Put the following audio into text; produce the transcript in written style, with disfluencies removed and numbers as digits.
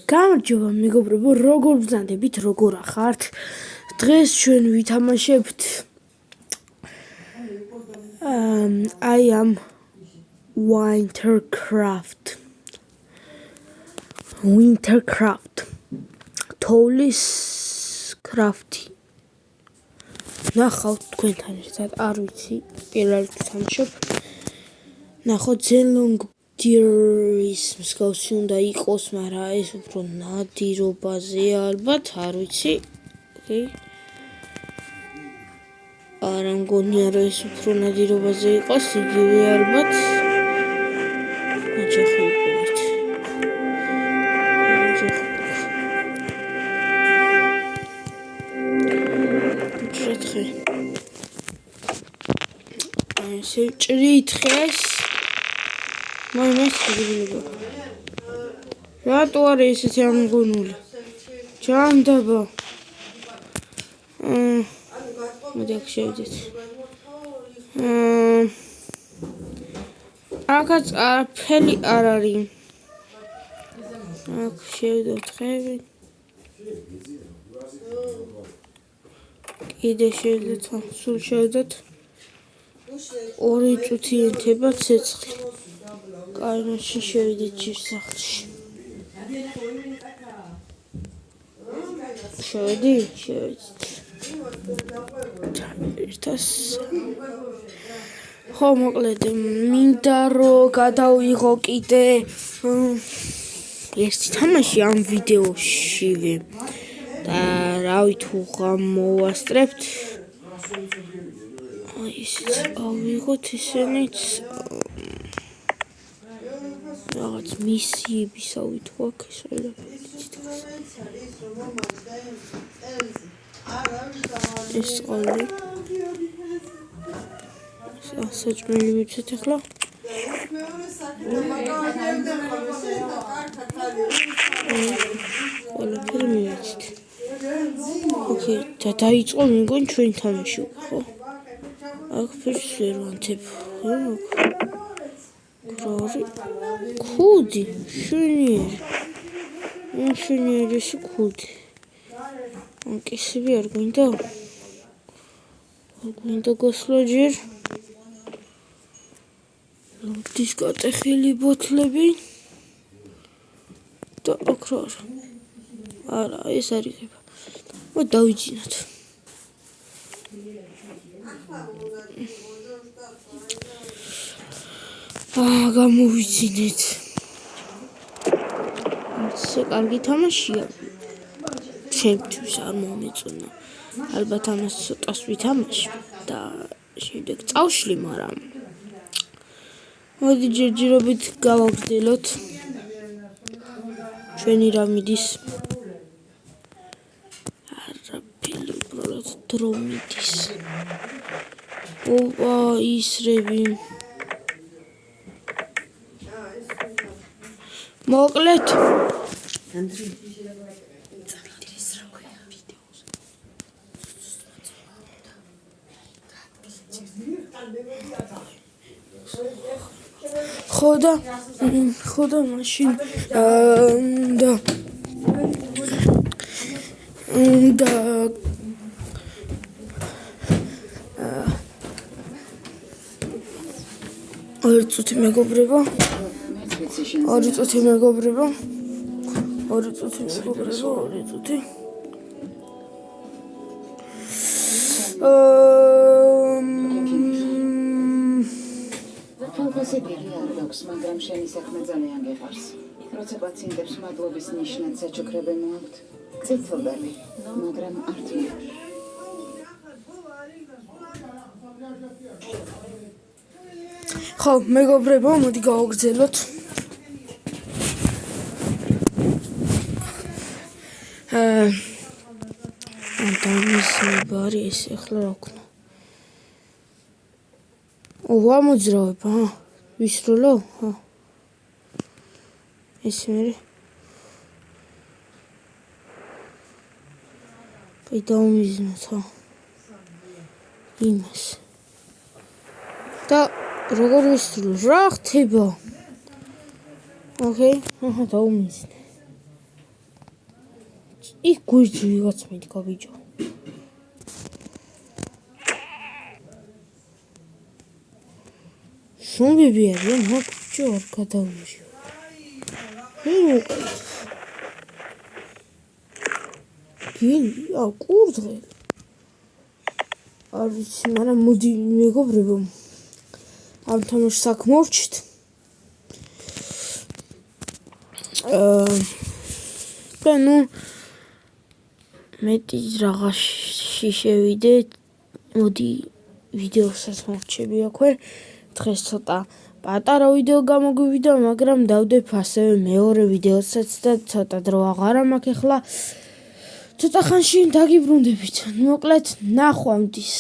გამარჯობა მეგობრებო, როგორ ვზანდებით, როგორ ახართ? დღეს ჩვენ ვითამაშებთ I am Wintercraft თოვლის კრაფტი. ნახავთ თქვენთან ერთად, არ ვიცი, პირველად ვთამაშობ. ნახოთ ზელონგ დირის მსგავსი უნდა იყოს, მაგრამ ეს უფრო ნადირობაზეა ალბათ, არ ვიცი. ოკეი. არა მგონია რომ ეს უფრო ნადირობაზე იყოს, იგივე ალბათ. ოჯახი ვიყავით. ოჯახი. ესე ჭრით ხეს. მაინც გიგინება. რატო არის ესეთი ამგონული? ჯანდაბა. მოდი აქ შევიდეთ. აქაც არაფერი არ არის. აქ შევიდეთ ხევი. კიდე შევიდეთ, სულ შევიდეთ. 2 წუთი ენთება ცეცხლი. კაინაში შევიდეთ ჯირსახლში. შევიდეთ. ხო, მოკლედ, მინდა რომ გადავიღო კიდე ერთი თამაში ამ ვიდეოშივე. და რავი თუ გამოვასწრებთ. აი ისიც ავიღოთ ისენიც. რაღაც მისიების ავითო აქ ეს ეს ყოლი საჭმელი მიცეთ ახლა ყველაფერი მივეცით. ოკეი, და დაიწყო მეგონი ჩვენ თამაში, ხო? აქ ფერს ვერ ვანთებ. ქუდი, შვენიერი ეს ქუდი. კისები არ გვინდა? არ გვინდა გასვლა ჯერ. ლამპის გატეხილი ბოთლები. და აქ რა არა. არა, ეს არ იქნება. დავიძინოთ. გამოვიძინეთ. ეს კარგი თამაშია. ჩემთვის არ მომეწონა. ალბათ ამას ცოტას ვითამაშებ და შემდეგ წავშლი, მაგრამ მოდი ჯერჯერობით გავაგრძელოთ. ჩვენი რა მიდის? არაფერი, უბრალოდ დრო მიდის. ოპა, ისრები. მოკლედ. ხოდა მაშინ და ორი წუთი მეგობრებო. ფალფასებირი არ გვაქვს, მაგრამ შენი საქმე ძალიან გეყარს. როცა პაციენტებს მადლობის ნიშნად საჩუქრები მოაქვთ, წითლდები, მაგრამ არ თმარ. ხო, მეგობრებო, მოდი გავაგრძელოთ. დამისებარი ეს ახლა რა ვქნა. ვამოძრავებ, ვისროლო? ეს მერე. დავუმიზნოთ, იმას. და როგორ ვისროლო? რა ხდება? ოკეი, დავუმიზნე. იქ გვერდზე ვიღაც მიდგა ბიჭო. ზომბები არიან, მაგ ბიჭო არ გადავიმჟიო. კურდღელი. არ ვიცი, მაგრამ მოდი მეგობრებო. ამ თამაშს აქ მოვჭით. და ნუ მეტი რაღაცში შევიდეთ. მოდი ვიდეოსაც მოვჭები აქვე. დღეს ცოტა პატარა ვიდეო გამოგვივიდა, მაგრამ დავდებ ასევე მეორე ვიდეოსაც და ცოტა დრო აღარ მაქვს ახლა. ცოტა ხანში დაგიბრუნდებით. მოკლედ ნახვამდის.